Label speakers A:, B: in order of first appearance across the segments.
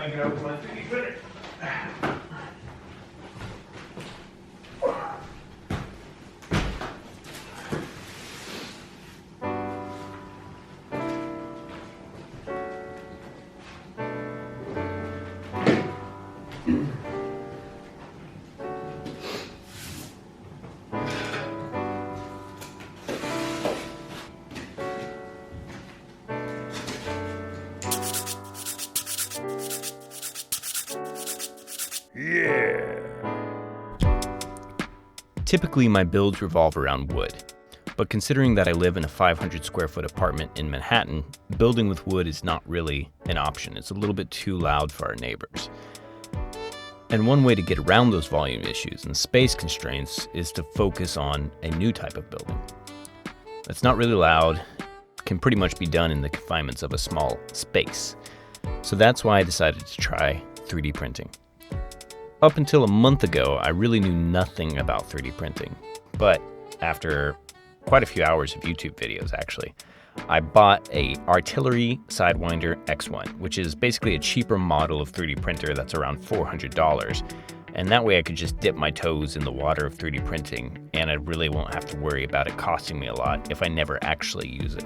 A: I can open my 3D printer.
B: Typically, my builds revolve around wood, but considering that I live in a 500 square foot apartment in Manhattan, building with wood is not really an option. It's a little bit too loud for our neighbors. And one way to get around those volume issues and space constraints is to focus on a new type of building. That's not really loud, can pretty much be done in the confinements of a small space. So that's why I decided to try 3D printing. Up until a month ago, I really knew nothing about 3D printing, but after quite a few hours of YouTube videos actually, I bought a Artillery Sidewinder X1, which is basically a cheaper model of 3D printer that's around $400. And that way I could just dip my toes in the water of 3D printing, and I really won't have to worry about it costing me a lot if I never actually use it.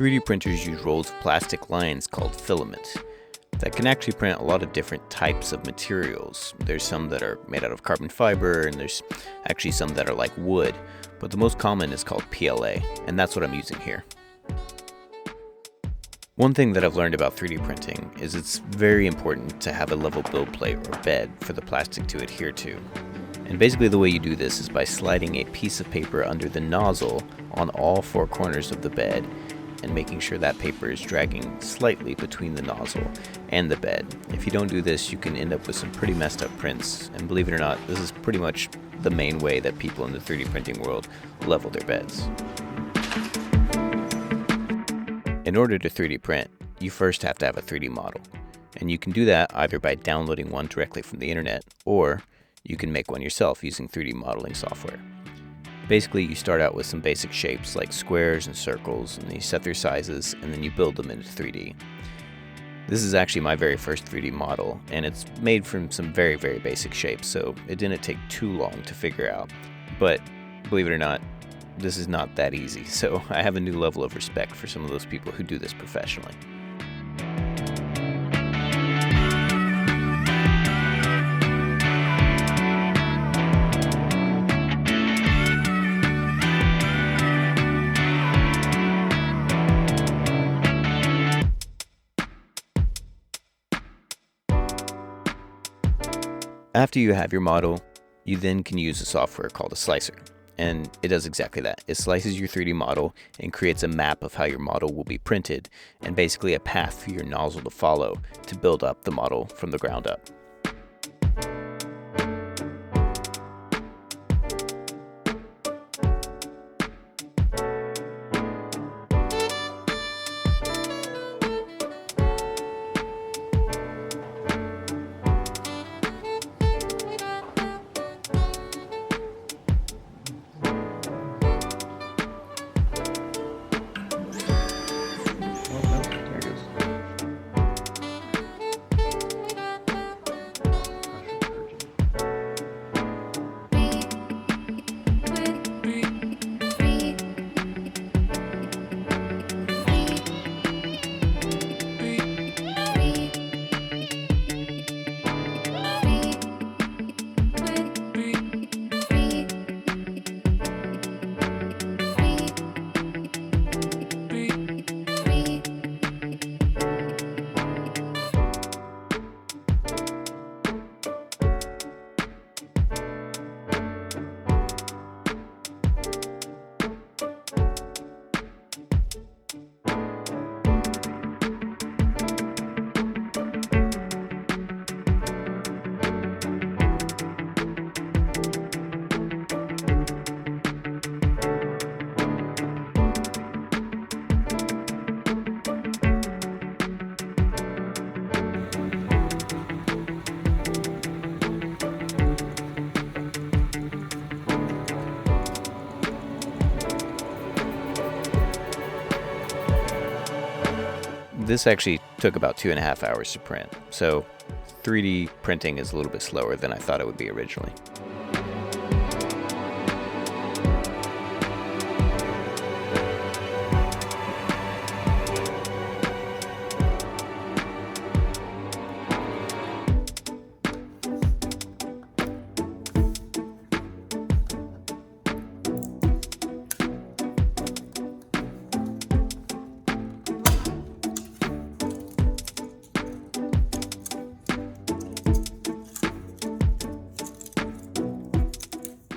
B: 3D printers use rolls of plastic lines called filament that can actually print a lot of different types of materials. There's some that are made out of carbon fiber, and there's actually some that are like wood, but the most common is called PLA, and that's what I'm using here. One thing that I've learned about 3D printing is it's very important to have a level build plate or bed for the plastic to adhere to. And basically the way you do this is by sliding a piece of paper under the nozzle on all four corners of the bed and making sure that paper is dragging slightly between the nozzle and the bed. If you don't do this, you can end up with some pretty messed up prints, and believe it or not, this is pretty much the main way that people in the 3D printing world level their beds. In order to 3D print, you first have to have a 3D model, and you can do that either by downloading one directly from the internet, or you can make one yourself using 3D modeling software. Basically, you start out with some basic shapes like squares and circles, and you set their sizes, and then you build them into 3D. This is actually my very first 3D model, and it's made from some very, very basic shapes, so it didn't take too long to figure out. But believe it or not, this is not that easy, so I have a new level of respect for some of those people who do this professionally. After you have your model, you then can use a software called a slicer, and it does exactly that. It slices your 3D model and creates a map of how your model will be printed, and basically a path for your nozzle to follow to build up the model from the ground up. This actually took about 2.5 hours to print, so 3D printing is a little bit slower than I thought it would be originally.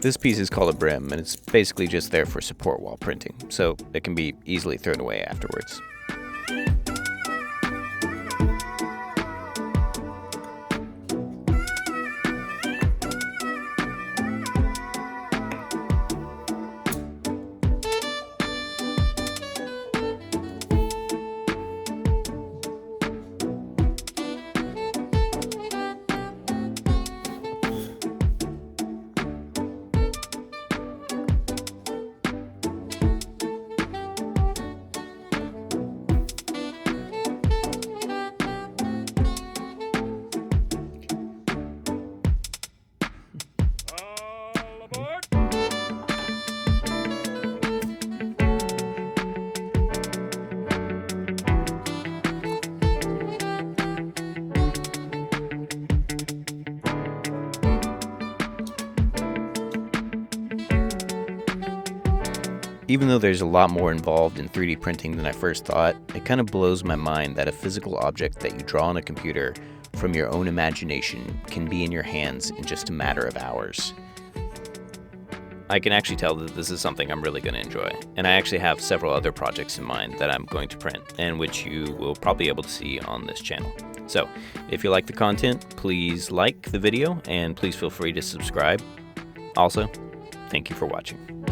B: This piece is called a brim, and it's basically just there for support while printing, so it can be easily thrown away afterwards. Even though there's a lot more involved in 3D printing than I first thought, it kind of blows my mind that a physical object that you draw on a computer from your own imagination can be in your hands in just a matter of hours. I can actually tell that this is something I'm really going to enjoy, and I actually have several other projects in mind that I'm going to print, and which you will probably be able to see on this channel. So, if you like the content, please like the video, and please feel free to subscribe. Also, thank you for watching.